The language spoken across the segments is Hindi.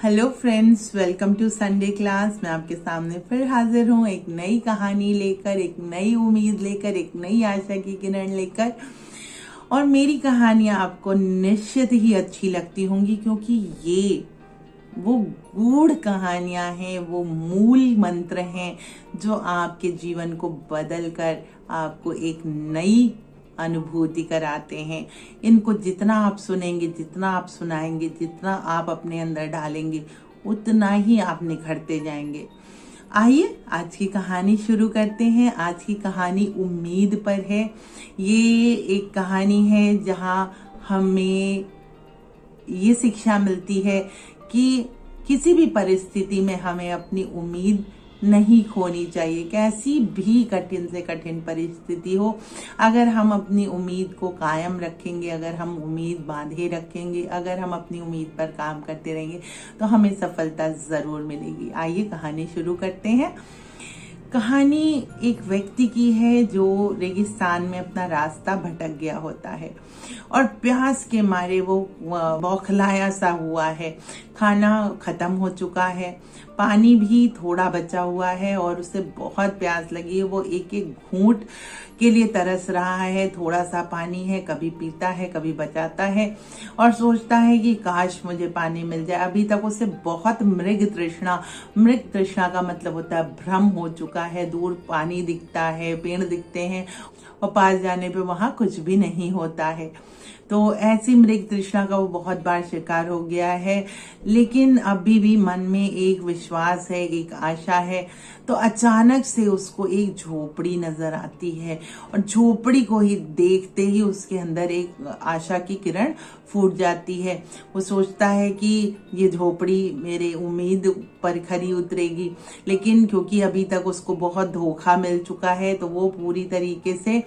Hello friends, welcome to Sunday class. मैं आपके सामने फिर हाजिर हूँ एक नई कहानी लेकर, एक नई उम्मीद लेकर, एक नई आशा की किरण लेकर। और मेरी कहानियां आपको निश्चित ही अच्छी लगती होंगी, क्योंकि ये वो गूढ़ कहानियां हैं, वो मूल मंत्र हैं जो आपके जीवन को बदल कर आपको एक नई अनुभूति कराते हैं। इनको जितना आप सुनेंगे, जितना आप सुनाएंगे, जितना आप अपने अंदर डालेंगे, उतना ही आप निखरते जाएंगे। आइए आज की कहानी शुरू करते हैं। आज की कहानी उम्मीद पर है। ये एक कहानी है जहां हमें ये शिक्षा मिलती है कि किसी भी परिस्थिति में हमें अपनी उम्मीद नहीं खोनी चाहिए। कैसी भी कठिन से कठिन परिस्थिति हो, अगर हम अपनी उम्मीद को कायम रखेंगे, अगर हम उम्मीद बांधे रखेंगे, अगर हम अपनी उम्मीद पर काम करते रहेंगे तो हमें सफलता जरूर मिलेगी। आइए कहानी शुरू करते हैं। कहानी एक व्यक्ति की है जो रेगिस्तान में अपना रास्ता भटक गया होता है और प्यास के मारे वो बौखलाया सा हुआ है। खाना खत्म हो चुका है, पानी भी थोड़ा बचा हुआ है और उसे बहुत प्यास लगी है। वो एक एक घूंट के लिए तरस रहा है। थोड़ा सा पानी है, कभी पीता है, कभी बचाता है और सोचता है कि काश मुझे पानी मिल जाए। अभी तक उसे बहुत मृग तृष्णा का मतलब होता है भ्रम हो चुका है। दूर पानी दिखता है, पेड़ दिखते हैं और पास जाने पे वहां कुछ भी नहीं होता है। तो ऐसी मृग तृष्णा का वो बहुत बार शिकार हो गया है, लेकिन अभी भी मन में एक विश्वास है, एक आशा है। तो अचानक से उसको एक झोपड़ी नजर आती है और झोपड़ी को ही देखते ही उसके अंदर एक आशा की किरण फूट जाती है। वो सोचता है कि ये झोपड़ी मेरे उम्मीद पर खरी उतरेगी, लेकिन क्योंकि अभी तक उसको बहुत धोखा मिल चुका है तो वो पूरी तरीके से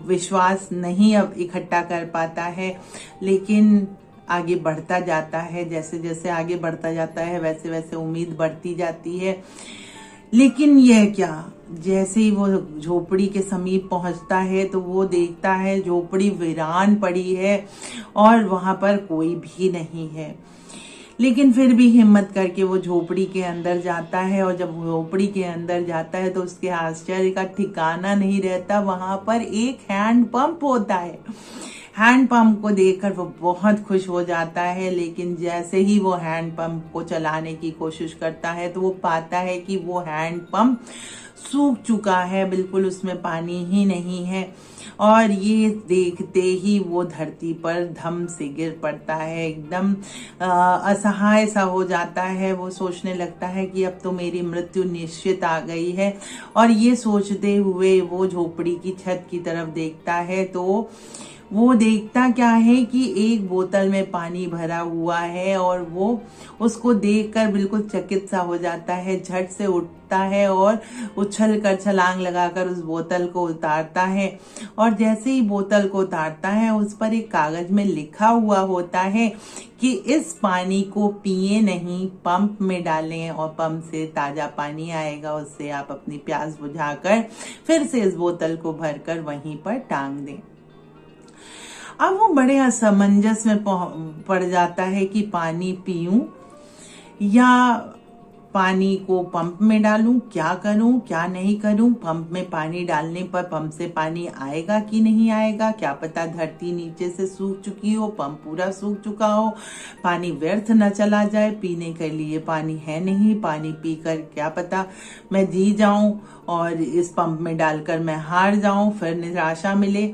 विश्वास नहीं अब इकट्ठा कर पाता है। लेकिन आगे बढ़ता जाता है, जैसे जैसे आगे बढ़ता जाता है वैसे वैसे उम्मीद बढ़ती जाती है। लेकिन यह क्या, जैसे ही वो झोपड़ी के समीप पहुंचता है तो वो देखता है झोपड़ी वीरान पड़ी है और वहां पर कोई भी नहीं है। लेकिन फिर भी हिम्मत करके वो झोपड़ी के अंदर जाता है और जब झोपड़ी के अंदर जाता है तो उसके आश्चर्य का ठिकाना नहीं रहता। वहां पर एक हैंड पंप होता है। हैंड पंप को देखकर वो बहुत खुश हो जाता है, लेकिन जैसे ही वो हैंड पंप को चलाने की कोशिश करता है तो वो पाता है कि वो हैंड पंप सूख चुका है, बिल्कुल उसमें पानी ही नहीं है। और ये देखते ही वो धरती पर धम से गिर पड़ता है, एकदम असहाय सा हो जाता है। वो सोचने लगता है कि अब तो मेरी मृत्यु निश्चित आ गई है। और ये सोचते हुए वो झोपड़ी की छत की तरफ देखता है तो वो देखता क्या है कि एक बोतल में पानी भरा हुआ है और वो उसको देखकर बिल्कुल चकित सा हो जाता है। झट से उठता है और उछल कर छलांग लगाकर उस बोतल को उतारता है। और जैसे ही बोतल को उतारता है उस पर एक कागज में लिखा हुआ होता है कि इस पानी को पिए नहीं, पंप में डालें और पंप से ताजा पानी आएगा, उससे आप अपनी प्यास बुझाकर फिर से इस बोतल को भरकर वहीं पर टांग दें। अब वो बड़े असमंजस में पड़ जाता है कि पानी पीऊं या पानी को पंप में डालूं, क्या करूं क्या नहीं करूं। पंप में पानी डालने पर पंप से पानी आएगा कि नहीं आएगा, क्या पता धरती नीचे से सूख चुकी हो, पंप पूरा सूख चुका हो, पानी व्यर्थ न चला जाए, पीने के लिए पानी है नहीं, पानी पीकर क्या पता मैं जी जाऊं और इस पंप में डालकर मैं हार जाऊं, फिर निराशा मिले।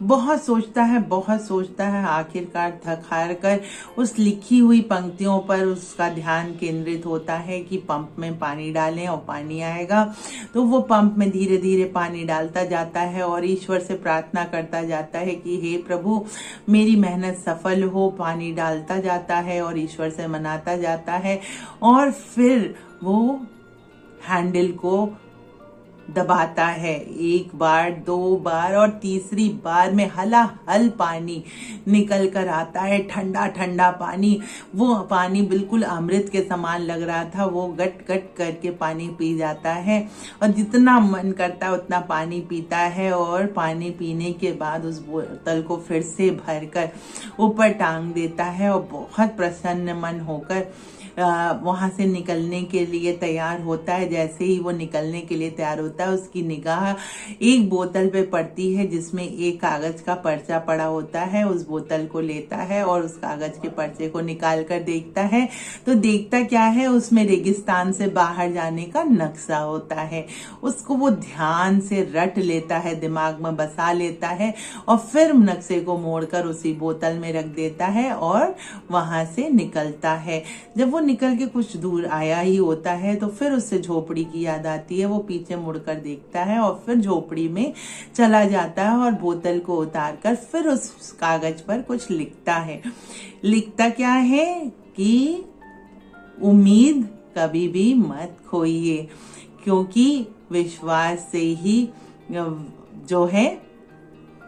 बहुत सोचता है, आखिरकार थक हार कर उस लिखी हुई पंक्तियों पर उसका ध्यान केंद्रित होता है कि पंप में पानी डालें और पानी आएगा। तो वो पंप में धीरे धीरे पानी डालता जाता है और ईश्वर से प्रार्थना करता जाता है कि हे प्रभु, मेरी मेहनत सफल हो। पानी डालता जाता है और ईश्वर से मनाता जाता है और फिर वो हैंडल को दबाता है। एक बार, दो बार और तीसरी बार में हलाहल पानी निकल कर आता है, ठंडा ठंडा पानी। वो पानी बिल्कुल अमृत के समान लग रहा था। वो गट गट करके पानी पी जाता है और जितना मन करता है उतना पानी पीता है और पानी पीने के बाद उस बोतल को फिर से भरकर ऊपर टांग देता है और बहुत प्रसन्न मन होकर वहां से निकलने के लिए तैयार होता है। जैसे ही वो निकलने के लिए तैयार होता है, उसकी निगाह एक बोतल पे पड़ती है जिसमें एक कागज का पर्चा पड़ा होता है। उस बोतल को लेता है और उस कागज के पर्चे को निकाल कर देखता है, तो देखता क्या है, उसमें रेगिस्तान से बाहर जाने का नक्शा होता है। उसको वो ध्यान से रट लेता है, दिमाग में बसा लेता है और फिर नक्शे को मोड़कर उसी बोतल में रख देता है और वहां से निकलता है। जब वो निकल के कुछ दूर आया ही होता है तो फिर उससे झोपड़ी की याद आती है। वो पीछे मुड़कर देखता है और फिर झोपड़ी में चला जाता है और बोतल को उतारकर फिर उस कागज पर कुछ लिखता है। लिखता क्या है कि उम्मीद कभी भी मत खोइए, क्योंकि विश्वास से ही जो है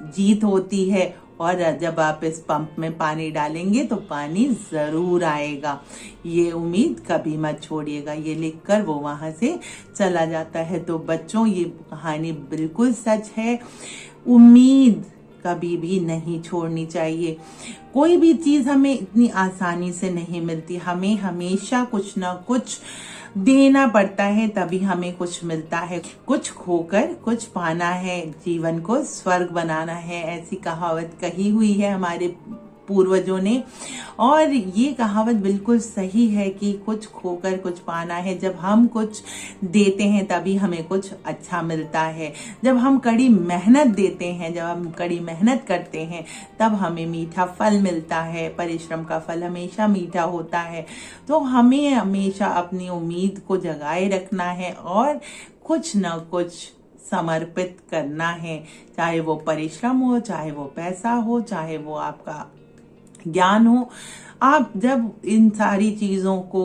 जीत होती है। और जब आप इस पंप में पानी डालेंगे तो पानी जरूर आएगा, ये उम्मीद कभी मत छोड़िएगा। ये लिखकर वो वहां से चला जाता है। तो बच्चों, ये कहानी बिल्कुल सच है। उम्मीद कभी भी नहीं छोड़नी चाहिए। कोई भी चीज हमें इतनी आसानी से नहीं मिलती, हमें हमेशा कुछ ना कुछ देना पड़ता है, तभी हमें कुछ मिलता है। कुछ खोकर कुछ पाना है, जीवन को स्वर्ग बनाना है, ऐसी कहावत कही हुई है हमारे पूर्वजों ने। और ये कहावत बिल्कुल सही है कि कुछ खोकर कुछ पाना है। जब हम कुछ देते हैं तभी हमें कुछ अच्छा मिलता है। जब हम कड़ी मेहनत देते हैं, जब हम कड़ी मेहनत करते हैं, तब हमें मीठा फल मिलता है। परिश्रम का फल हमेशा मीठा होता है। तो हमें हमेशा अपनी उम्मीद को जगाए रखना है और कुछ न कुछ समर्पित करना है, चाहे वो परिश्रम हो, चाहे वो पैसा हो, चाहे वो आपका ज्ञान हो। आप जब इन सारी चीजों को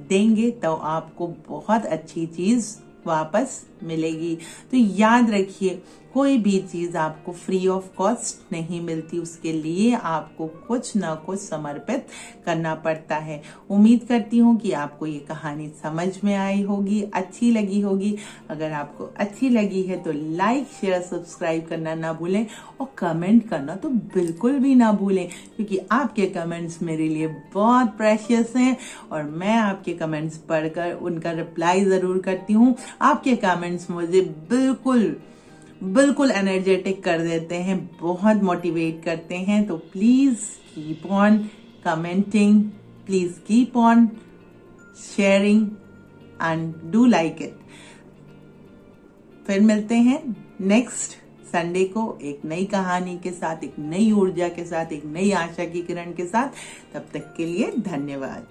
देंगे तो आपको बहुत अच्छी चीज वापस मिलेगी। तो याद रखिए, कोई भी चीज आपको फ्री ऑफ कॉस्ट नहीं मिलती, उसके लिए आपको कुछ ना कुछ समर्पित करना पड़ता है। उम्मीद करती हूँ कि आपको ये कहानी समझ में आई होगी, अच्छी लगी होगी। अगर आपको अच्छी लगी है तो लाइक, शेयर, सब्सक्राइब करना ना भूलें और कमेंट करना तो बिल्कुल भी ना भूलें, क्योंकि आपके कमेंट्स मेरे लिए बहुत प्रेशियस हैं और मैं आपके कमेंट्स पढ़कर उनका रिप्लाई जरूर करती हूँ। आपके कमेंट्स मुझे बिल्कुल एनर्जेटिक कर देते हैं, बहुत मोटिवेट करते हैं। तो please keep on commenting, please keep on sharing and do like it. फिर मिलते हैं नेक्स्ट संडे को एक नई कहानी के साथ, एक नई ऊर्जा के साथ, एक नई आशा की किरण के साथ। तब तक के लिए धन्यवाद।